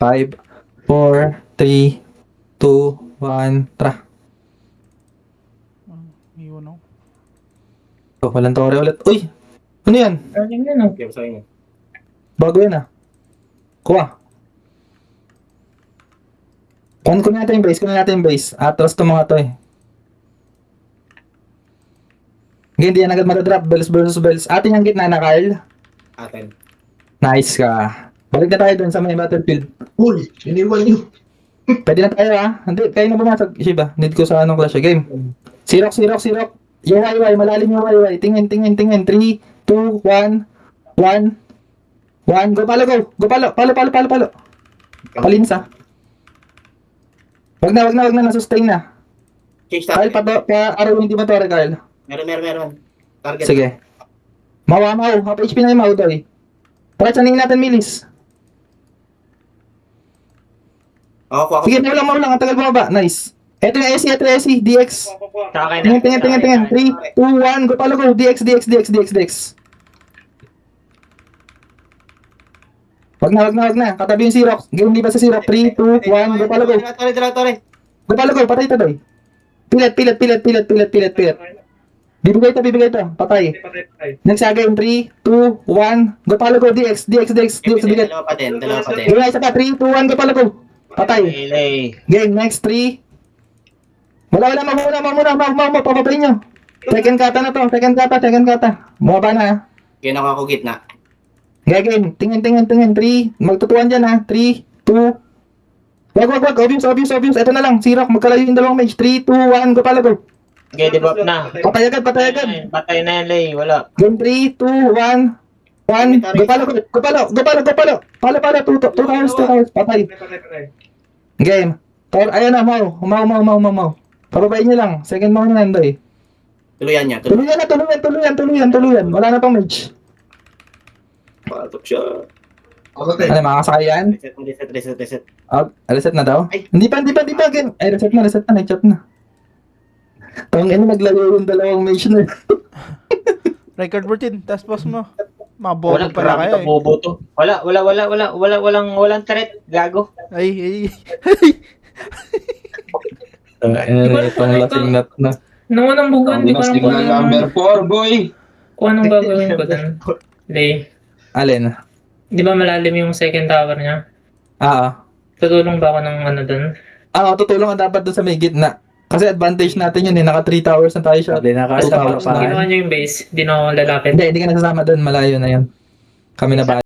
5, 4, 3, 2, 1, tra. Iwan ako. Oh, walang tore ulit. Uy! Ano yan? Ano yan, no? Bago yan ah. Kuha. Kunin natin yung base, kunin natin yung base. Atras to mga to eh. Hindi yan agad matadrop. Bells versus bells. Atin yung gitna na, Kyle. Atin. Nice ka. Balik na tayo dun sa may battlefield. Uy, iniwan nyo. Pwede na tayo ah. Hindi, kayo na pumasok. Shiba, need ko sa anong clash game. Sirok, sirok, sirok. Yung YY, malalim yung YY. Tingin, tingin, tingin. 3, 2, 1, 1, 1. Go palo, go. Go palo, palo, palo, palo, palo. Palinis ah. Wag na, wag na, wag na. Nasustain na. Change Kyle, pa-araw hindi ba to, Kyle? Meron. Target. Sige. Mawa, half HP na yung mau, Toy. Tara, sanin natin, Milis. Ako. Sige, mau lang. Ang tagal bumaba. Nice. Ito yung SC, DX. Tingin. 3, 2, 1. Go palo, go. DX. Wag na. Katabi yung Xerox. Game di ba sa Xerox? 3, 2, 1. Go palo, go. Tore. Go palo, go. Patay ito, Toy. Pilit. Bibigay ito. Patay. Next game, 3, 2, 1. Go palo, go. DX. Bigat. Dalawa pa din. Bigay isa pa. 3, 2, 1. Go palo, go. Patay. Game, next 3. Wala. Mau. Papapayin nyo. Second kata na to. Second kata. Bumaba na ha. Ginawa ako gitna. Game. Tingin. 3. Magtutuan dyan ha. 3, 2. Wag. Obvious. Ito na lang. Xerox. Magkalayo yung dalawang mage. 3, 2, 1. Go palo, go. Okay, debuff na. Patay agad. Patay na yan, Lay. Wala. Game 3, 2, 1. 1. Go palo. Palo. 2 towers. Patay. Game. Ayan na, mau. Pababayin nyo lang. Second mau na nandoy. Tuluyan niya. Tuluyan. Wala na pang mage. Patok siya. Ano, makakasakay yan? Reset. Reset na daw? Ay. Hindi pa. Game. Ay, reset na. Nag-chop na. Naglayo yung dalawang mage na. Record 14, taas boss mo. Mga Wala, bobo pala grabe kayo to, bobo to. Walang threat. Gago. Ay. Itong lasing nut na. Nung unang buwan, di ko alam kung Signal number 4, boy. kung anong gagawin ko dun. Lay. Alin? Di ba malalim yung second tower niya? Tutulong ba ako ng ano dun? Tutulong ka dapat doon sa may gitna. Kasi advantage natin yun eh. Naka 3 towers na tayo siya. Sabi, naka 2 towers Ginawa niyo yung base, di na ako lalapit. Hindi ka nasasama doon. Malayo na yun. Kami na ba?